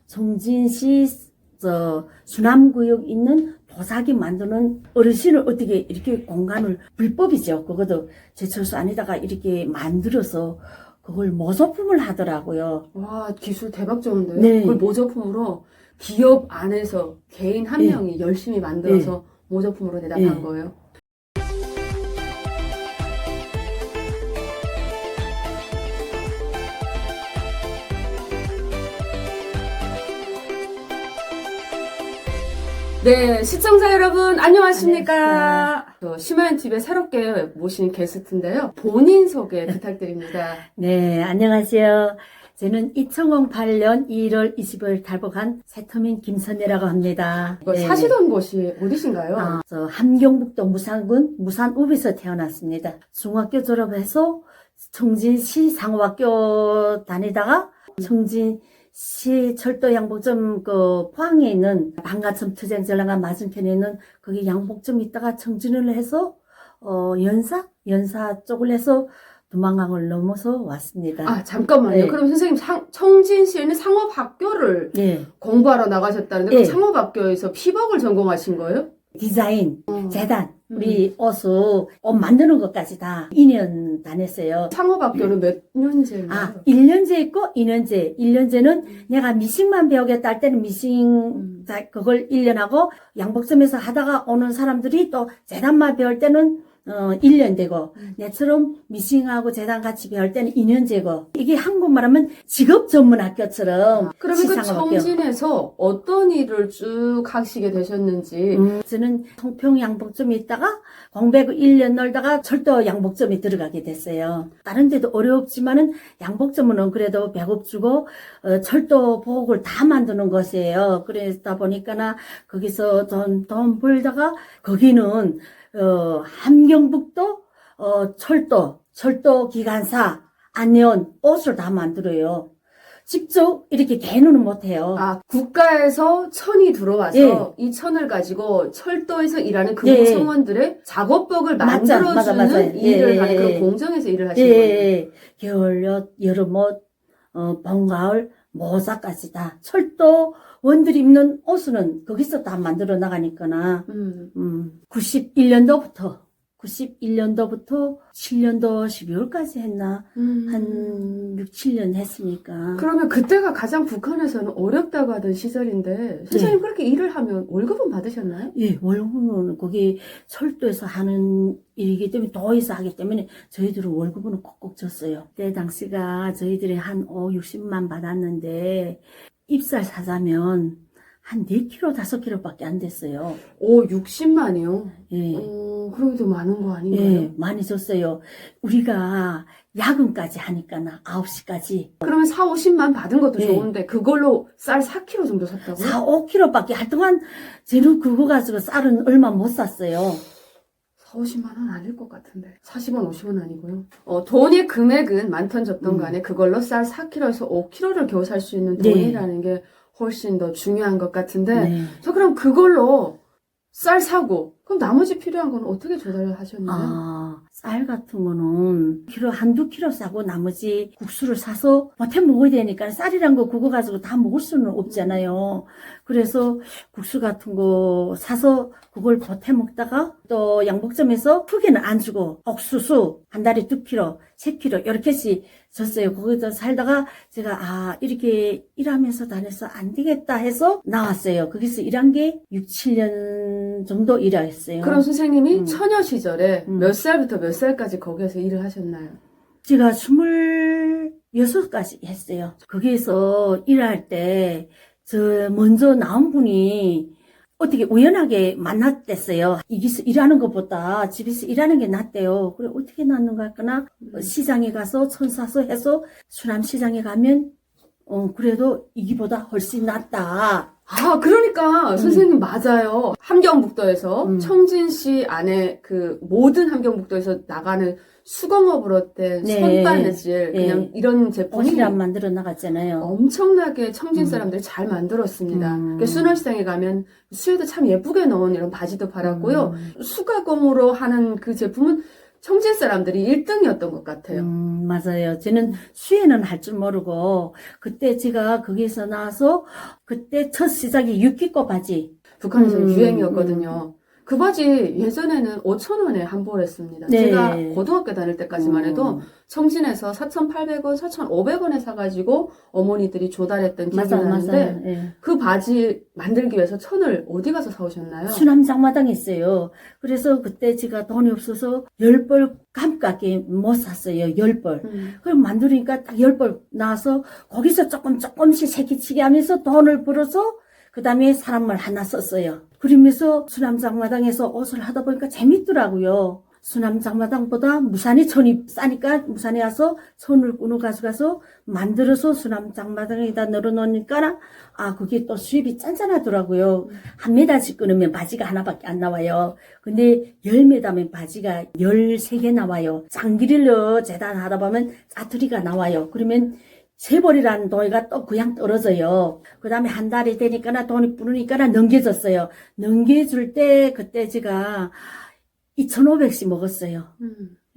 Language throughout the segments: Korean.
청진시 수남구역 있는 도자기 만드는 어르신을 어떻게 이렇게 공간을 불법이죠. 그것도 제철소 안에다가 이렇게 만들어서 그걸 모조품을 하더라고요. 와, 기술 대박 좋은데요? 네. 그걸 모조품으로 기업 안에서 개인 한 네. 명이 열심히 만들어서 모조품으로 대답한 네. 거예요. 네, 시청자 여러분 안녕하십니까? 심화연TV에 새롭게 모신 게스트인데요. 본인 소개 부탁드립니다. 네, 안녕하세요. 저는 2008년 1월 20일 탈북한 새터민 김선혜라고 합니다. 이거 사시던 곳이 어디신가요? 저 함경북도 무산군 무산읍에서 태어났습니다. 중학교 졸업해서 청진시 상호학교 다니다가 청진시 철도 양복점 포항에 있는 방가점 투쟁전랑가 맞은편에 있는 거기 양복점 있다가 청진을 해서 연사 쪽을 해서 두만강을 넘어서 왔습니다. 아, 잠깐만요. 네. 그럼 선생님 청진시에 있는 상업학교를 네. 공부하러 나가셨다는데 네. 그 상업학교에서 피복을 전공하신 거예요? 디자인, 재단, 우리 옷 만드는 것까지 다 2년 다녔어요. 상업학교는 몇 년제인가요? 1년제 있고 2년제. 1년제는 내가 미싱만 배우겠다 할 때는 미싱, 그걸 1년 하고, 양복점에서 하다가 오는 사람들이 또 재단만 배울 때는 1년 되고, 내처럼 미싱하고 재단 같이 배울 때는 2년제고, 이게 한국말 하면 직업 전문 학교처럼. 그러면 그 시상학교. 청진에서 어떤 일을 쭉 하시게 되셨는지. 저는 통평 양복점에 있다가 공백 1년 놀다가 철도 양복점에 들어가게 됐어요. 다른 데도 어렵지만은 양복점은 그래도 배급 주고 철도 보복을 다 만드는 곳이에요. 그러다 보니까 거기서 돈 벌다가 거기는 함경북도 철도 기관사 안내원 옷을 다 만들어요. 직접 이렇게 개는은 못해요. 아, 국가에서 천이 들어와서 예. 이 천을 가지고 철도에서 일하는 예. 금속성원들의 작업복을 맞아, 만들어주는 맞아요. 일을 예, 하는 예, 그런 예. 공정에서 일을 하시는 거예요. 예. 겨울, 여름옷, 봄, 가을, 모자까지 다 철도 원들이 입는 옷은 거기서 다 만들어 나가니까나 91년도부터 7년도 12월까지 했나? 한 6, 7년 했으니까. 그러면 그때가 가장 북한에서는 어렵다고 하던 시절인데 선생님 그렇게 일을 하면 월급은 받으셨나요? 예, 월급은 거기 철도에서 하는 일이기 때문에 도에서 하기 때문에 저희들은 월급은 꼭꼭 줬어요. 그때 당시가 저희들이 한 5, 60만 받았는데 입살 사자면 한 4kg, 5kg밖에 안 됐어요. 오, 60만이요? 예. 그래도 많은 거 아닌가요? 예, 많이 줬어요. 우리가 야근까지 하니까 9시까지. 그러면 4, 50만 받은 것도 예. 좋은데 그걸로 쌀 4kg 정도 샀다고요? 4, 5kg밖에 하여튼간 저는 그거 가지고 쌀은 얼마 못 샀어요. 4, 50만 원 아닐 것 같은데 40원, 50원 아니고요. 돈의 금액은 많던 적던 간에 그걸로 쌀 4kg에서 5kg를 겨우 살 수 있는 네. 돈이라는 게 훨씬 더 중요한 것 같은데 네. 저 그럼 그걸로 쌀 사고 그럼 나머지 필요한 건 어떻게 조달을 하셨나요? 쌀 같은 거는 한두 킬로 사고 나머지 국수를 사서 보태 먹어야 되니까 쌀이란 거 그거 가지고 다 먹을 수는 없잖아요. 그래서 국수 같은 거 사서 그걸 보태 먹다가 또 양복점에서 크게는 안 주고 옥수수 한 달에 2kg, 3kg 이렇게씩 줬어요. 거기서 살다가 제가 이렇게 일하면서 다녀서 안 되겠다 해서 나왔어요. 거기서 일한 게 6, 7년 정도 일했어요. 그럼 선생님이 처녀 시절에 음. 몇 살부터 몇 살까지 거기에서 일을 하셨나요? 제가 26까지 했어요. 거기에서 일할 때, 먼저 나온 분이 어떻게 우연하게 만났댔어요. 여기서 일하는 것보다 집에서 일하는 게 낫대요. 그래, 어떻게 낫는가 했거나, 시장에 가서 천 사서 해서 수남시장에 가면, 그래도 이기보다 훨씬 낫다. 그러니까 선생님 맞아요. 함경북도에서 청진시 안에 그 모든 함경북도에서 나가는 수공업으로 된 네. 손바느질 네. 그냥 이런 제품이 옷이란 만들어 나갔잖아요. 엄청나게 청진 사람들이 잘 만들었습니다. 그러니까 순월시장에 가면 수혜도 참 예쁘게 넣은 이런 바지도 팔았고요. 수가공으로 하는 그 제품은 청진 사람들이 1등이었던 것 같아요. 맞아요. 저는 수혜는 할 줄 모르고, 그때 제가 거기서 나와서, 그때 첫 시작이 육기꽃 바지. 북한에서 음, 유행이었거든요. 그 바지 예전에는 5,000원에 한 벌 했습니다. 네. 제가 고등학교 다닐 때까지만 해도 청진에서 4,800원, 4,500원에 사가지고 어머니들이 조달했던 기억이 맞아요, 나는데 맞아요. 예. 그 바지 만들기 위해서 천을 어디 가서 사오셨나요? 수남 장마당에 있어요. 그래서 그때 제가 돈이 없어서 10벌 값밖에 못 샀어요. 10벌. 그럼 만들니까 딱 10벌 나와서 거기서 조금씩 새끼치기 하면서 돈을 벌어서 그 다음에 사람말 하나 썼어요. 그러면서 수남장마당에서 옷을 하다 보니까 재밌더라고요. 수남장마당보다 무산이 천이 싸니까 무산에 와서 천을 끊어 가져가서 만들어서 수남장마당에다 널어놓으니까 그게 또 수입이 짠짠하더라고요. 한 메달씩 끊으면 바지가 하나밖에 안 나와요. 근데 10메달면 바지가 13개 나와요. 장기를 재단하다 보면 짜투리가 나와요. 그러면 세벌이라는 돈이가 또 그냥 떨어져요. 그 다음에 한 달이 되니까 돈이 뿌르니까 넘겨졌어요. 넘겨줄 때 그때 제가 2,500씩 먹었어요.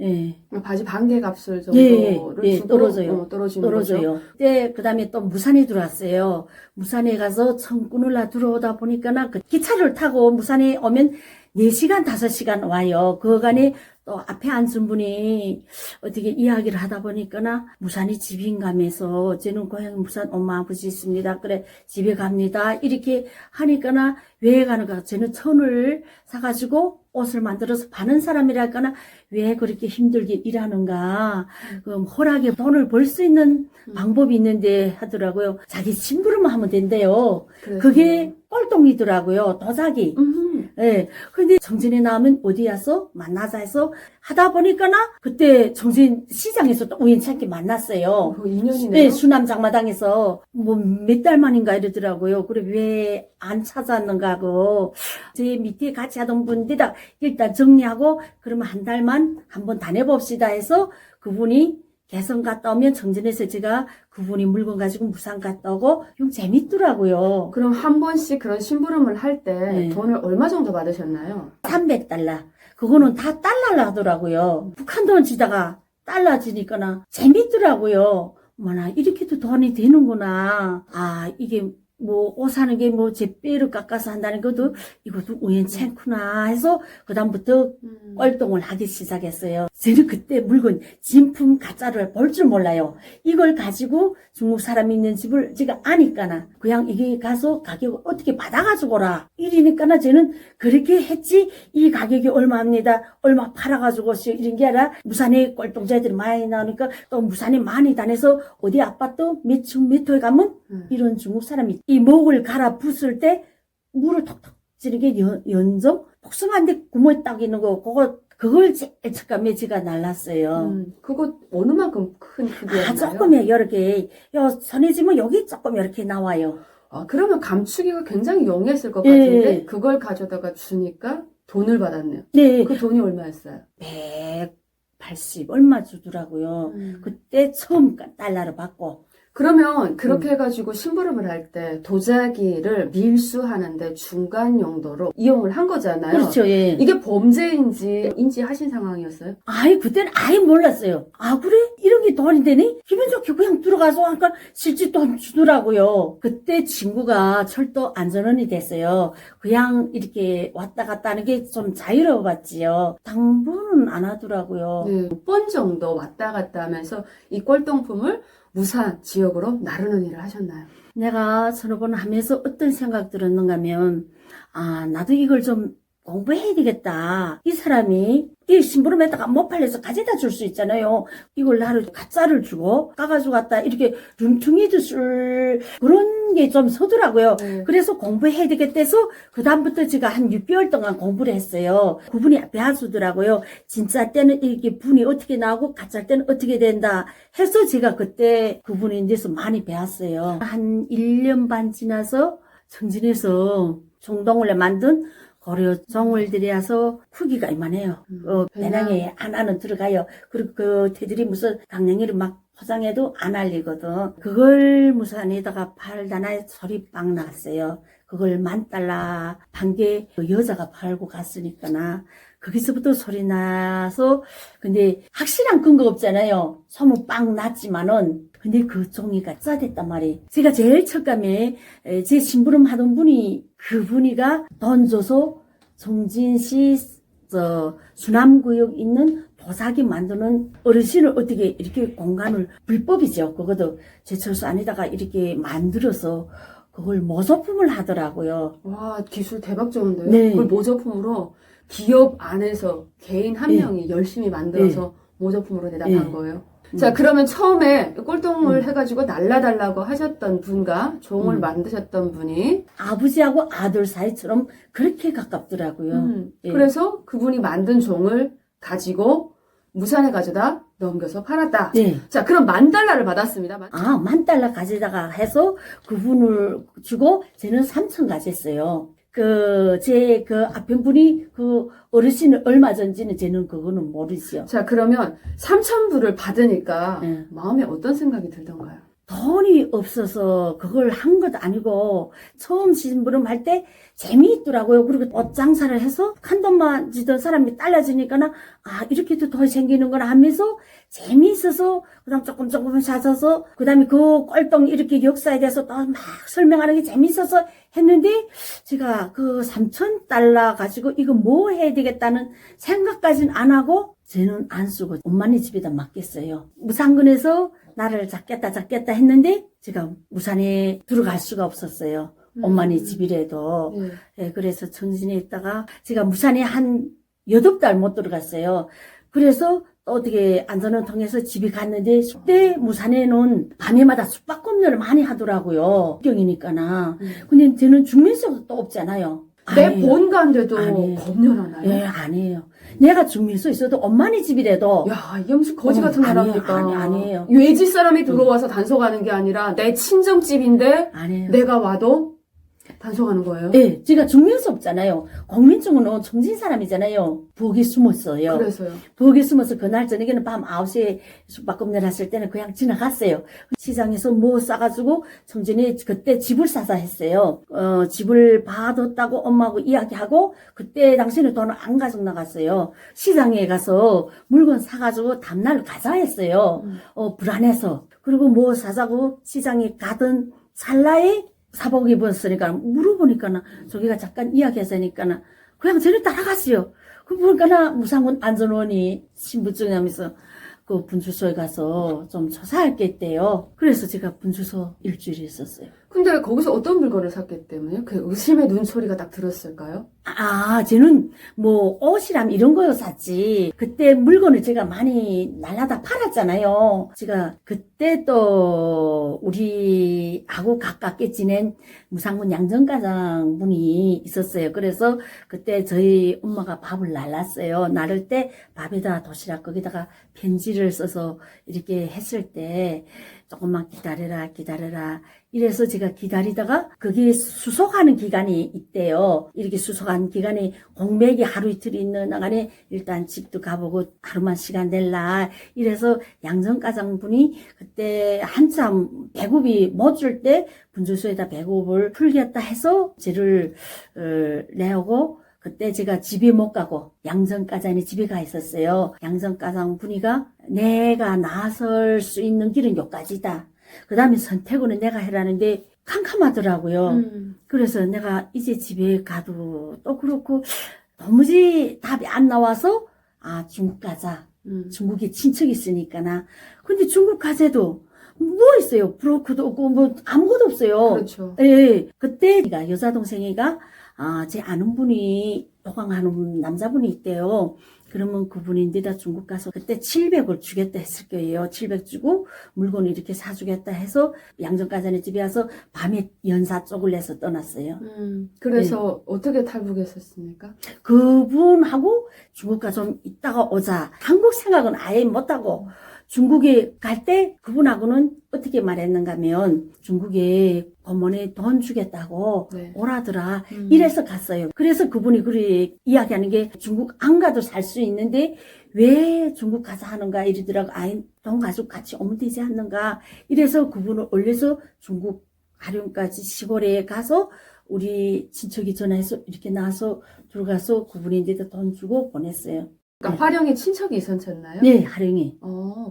예. 바지 반개 값을 정도를 주고 떨어져요. 떨어지는 거죠. 떨어져요. 그때 그 다음에 또 무산에 들어왔어요. 무산에 가서 청꾼을 들어오다 보니까 그 기차를 타고 무산에 오면 4시간, 5시간 와요. 그간에 또 앞에 앉은 분이 어떻게 이야기를 하다 보니까 무산이 집인가면서 저는 고향 무산 엄마 아버지 있습니다. 그래 집에 갑니다. 이렇게 하니까 왜 가는가? 저는 천을 사가지고 옷을 만들어서 파는 사람이랄까나 왜 그렇게 힘들게 일하는가? 그럼 허락에 돈을 벌 수 있는 방법이 있는데 하더라고요. 자기 심부름만 하면 된대요. 그게 꼴통이더라고요. 도자기. 예. 근데 정진에 나오면 어디 와서 만나자 해서 하다 보니까 그때 정진 시장에서 또 우연찮게 만났어요. 그 인연이네요. 네, 수남 장마당에서 뭐 몇 달 만인가 이러더라고요. 그래 왜 안 찾아왔는가 하고 제 밑에 같이 하던 분들다 일단 정리하고 그러면 한 달만 한번 다녀봅시다 해서 그분이 개성 갔다 오면 정진에서 제가 그분이 물건 가지고 무산 갔다 오고 좀 재밌더라고요. 그럼 한 번씩 그런 심부름을 할 때 네. 돈을 얼마 정도 받으셨나요? 300달러. 그거는 다 달러로 하더라고요. 북한 돈 지다가 달러 지니까 재밌더라고요. 뭐나 이렇게도 돈이 되는구나. 이게 뭐 옷 사는 게 뭐 제 뼈를 깎아서 한다는 것도 이것도 우연찮구나 해서 그다음부터 꼴통을 하기 시작했어요. 저는 그때 물건 진품 가짜를 볼 줄 몰라요. 이걸 가지고 중국 사람이 있는 집을 제가 아니까나 그냥 이게 가서 가격을 어떻게 받아가지고 오라 이러니까나 저는 그렇게 했지 이 가격이 얼마입니다 얼마 팔아가지고 이런 게 아니라 무산에 꼴통자들이 많이 나오니까 또 무산에 많이 다녀서 어디 아파트 몇 층 몇 호에 가면 이런 중국 사람이 이 목을 갈아 부술 때 물을 톡톡 찌르게 연정 복숭아한데 구멍이 딱 있는 거 그걸 제일 첫감에 제가 날랐어요. 그거 어느 만큼 큰 크기였나요? 조금이요. 이렇게 전해지면 여기 조금 이렇게 나와요. 그러면 감추기가 굉장히 용이했을 것 예. 같은데 그걸 가져다가 주니까 돈을 받았네요. 네. 그 돈이 얼마였어요? 180 얼마 주더라고요. 그때 처음 달러를 받고. 그러면 그렇게 해가지고 심부름을 할 때 도자기를 밀수하는데 중간 용도로 이용을 한 거잖아요. 그렇죠. 예. 이게 범죄인지 인지하신 상황이었어요? 그때는 아예 몰랐어요. 그래? 이런 게 돈이 되니? 기분 좋게 그냥 들어가서 아까 실제 돈 주더라고요. 그때 친구가 철도 안전원이 됐어요. 그냥 이렇게 왔다 갔다 하는 게 좀 자유로웠지요. 당분은 안 하더라고요. 네, 6번 정도 왔다 갔다 하면서 이 꼴동품을 무산 지역으로 나르는 일을 하셨나요? 내가 서너 번 하면서 어떤 생각 들었는가 하면, 나도 이걸 좀 공부해야 되겠다. 이 사람이 이 심부름에다가 못 팔려서 가져다 줄 수 있잖아요. 이걸 나를 가짜를 주고 까가지고 갔다 이렇게 룸퉁이도 쓸 그런 게 좀 서더라고요. 그래서 공부해야 되겠다 해서 그 다음부터 제가 한 6개월 동안 공부를 했어요. 그분이 배워주더라고요. 진짜 때는 이렇게 분이 어떻게 나오고 가짜 때는 어떻게 된다 해서 제가 그때 그분에 대해서 많이 배웠어요. 한 1년 반 지나서 정진에서 종동을 만든 고려 종을들이라서 크기가 이만해요. 배낭에 하나는 들어가요. 그리고 그 테들이 무슨 강냉이를 막 포장해도 안 알리거든. 그걸 무산에다가 팔다나 소리 빵 났어요. 그걸 $10,000 판 게 그 여자가 팔고 갔으니까나 거기서부터 소리 나서, 근데 확실한 근거 없잖아요. 소문 빵 났지만은. 근데 그 종이가 짜됐단 말이에요. 제가 제일 첫감에 제 심부름 하던 분이, 그분이가 돈 줘서 정진시 수남구역 있는 도자기 만드는 어르신을 어떻게 이렇게 공간을 불법이죠. 그것도 제철소 안에다가 이렇게 만들어서 그걸 모조품을 하더라고요. 와, 기술 대박 좋은데요? 네. 그걸 모조품으로 기업 안에서 개인 한 네. 명이 열심히 만들어서 모조품으로 대답한 네. 거예요. 자, 그러면 처음에 꼴통을 해가지고 날라달라고 하셨던 분과 종을 만드셨던 분이 아버지하고 아들 사이처럼 그렇게 가깝더라고요. 예. 그래서 그분이 만든 종을 가지고 무산에 가져다 넘겨서 팔았다. 네. 자, 그럼 10,000달러를 받았습니다. 10,000달러 가져다가 해서 그분을 주고 저는 3,000 가졌어요. 제 앞편 분이 그 어르신을 얼마 전지는 저는 그거는 모르죠. 자, 그러면 3,000불을 받으니까 네. 마음에 어떤 생각이 들던가요? 돈이 없어서 그걸 한 것도 아니고 처음 심부름 할 때 재미있더라고요. 그리고 옷 장사를 해서 한 돈만 지던 사람이 딸라지니까는 이렇게도 더 생기는구나 하면서 재미있어서 그다음 조금 사서 그다음에 그 꼴통 이렇게 역사에 대해서 또 막 설명하는 게 재미있어서 했는데 제가 그 3,000달러 가지고 이거 뭐 해야 되겠다는 생각까지는 안 하고 저는 안 쓰고 엄마네 집에다 맡겼어요. 무상근에서 나를 잡겠다 했는데 제가 무산에 들어갈 수가 없었어요. 엄마네 집이라도. 네. 예, 그래서 정진에 있다가 제가 무산에 한 8달 못 들어갔어요. 그래서 또 어떻게 안전을 통해서 집에 갔는데 그때 무산에는 밤에마다 숙박검열을 많이 하더라고요. 경이니까나. 근데 저는 중면서도 또 없잖아요. 내 아니에요. 본가인데도 아니에요. 검열하나요? 예, 아니에요. 내가 중면서 있어도 엄마네 집이라도 야, 이게 무슨 거지 같은 아니에요. 나라입니까? 아니에요. 외지 사람이 들어와서 단속하는 게 아니라 내 친정집인데 아니에요. 내가 와도 단속하는 거예요? 네, 제가 중면서 없잖아요. 공민증은 정진 사람이잖아요. 부엌에 숨었어요. 그래서요. 부엌에 숨어서 그날 저녁에는 밤 9시에 숙박검열 했을 때는 그냥 지나갔어요. 시장에서 뭐 싸가지고 정진이 그때 집을 사서 했어요. 집을 봐뒀다고 엄마하고 이야기하고 그때 당시에는 돈을 안 가지고 나갔어요. 시장에 가서 물건 사가지고 다음날 가자 했어요. 불안해서. 그리고 뭐 사자고 시장에 가던 찰나에 사복 입었으니까 물어보니까 저기가 잠깐 이야기했으니까 그냥 저를 따라갔어요. 그 보니까 무상군 안전원이 신분증 하면서 그 분주소에 가서 좀 조사할 게 있대요. 그래서 제가 분주소 일주일 있었어요. 근데 거기서 어떤 물건을 샀기 때문에 그 의심의 눈초리가 딱 들었을까요? 저는 뭐 옷이랑 이런 거 샀지. 그때 물건을 제가 많이 날라다 팔았잖아요. 제가 그때 또 우리하고 가깝게 지낸 무상군 양정가장 분이 있었어요. 그래서 그때 저희 엄마가 밥을 날랐어요. 나를 때 밥에다 도시락 거기다가 편지를 써서 이렇게 했을 때 조금만 기다려라. 이래서 제가 기다리다가 그게 수속하는 기간이 있대요. 이렇게 수속한 기간에 공백이 하루 이틀 있는 안에 일단 집도 가보고 하루만 시간 낼라. 이래서 양정가장분이 그때 한참 배급이 못 줄 때 분주소에다 배급을 풀겠다 해서 저를 내오고 그때 제가 집에 못 가고 양정가장이 집에 가 있었어요. 양정가장 분이가 내가 나설 수 있는 길은 여기까지다. 그 다음에 선택은 내가 해라는데 캄캄하더라고요. 그래서 내가 이제 집에 가도 또 그렇고 도무지 답이 안 나와서 중국 가자. 중국에 친척이 있으니까나. 근데 중국 가재도 뭐 있어요? 브로커도 없고 뭐 아무것도 없어요. 그렇죠. 예. 그때 여자 동생이가 제 아는 분이 도강하는 남자분이 있대요. 그러면 그분이 내가 중국 가서 그때 700을 주겠다 했을 거예요. 700 주고 물건을 이렇게 사주겠다 해서 양정가자네 집에 와서 밤에 연사 쪽을 내서 떠났어요. 그래서 어떻게 탈북했었습니까? 그분하고 중국 가서 좀 있다가 오자. 한국 생각은 아예 못하고 중국에 갈 때 그분하고는 어떻게 말했는가 하면 중국에 고모네 돈 주겠다고 네. 오라더라. 이래서 갔어요. 그래서 그분이 그리 이야기하는 게 중국 안 가도 살 수 있는데 왜 중국 가서 하는가 이러더라고. 돈 가지고 같이 오면 되지 않는가. 이래서 그분을 올려서 중국 아령까지 시골에 가서 우리 친척이 전화해서 이렇게 나와서 들어가서 그분인데도 돈 주고 보냈어요. 그러니까 화령에 친척이 있었잖아요? 네, 하령이.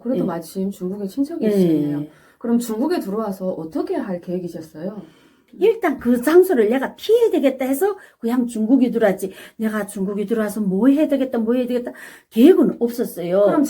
그래도 네. 마침 중국에 친척이 있으셨네요. 네. 그럼 중국에 들어와서 어떻게 할 계획이셨어요? 일단 그 장소를 내가 피해야 되겠다 해서 그냥 중국에 들어왔지. 내가 중국에 들어와서 뭐 해야 되겠다, 뭐 해야 되겠다. 계획은 없었어요. 그럼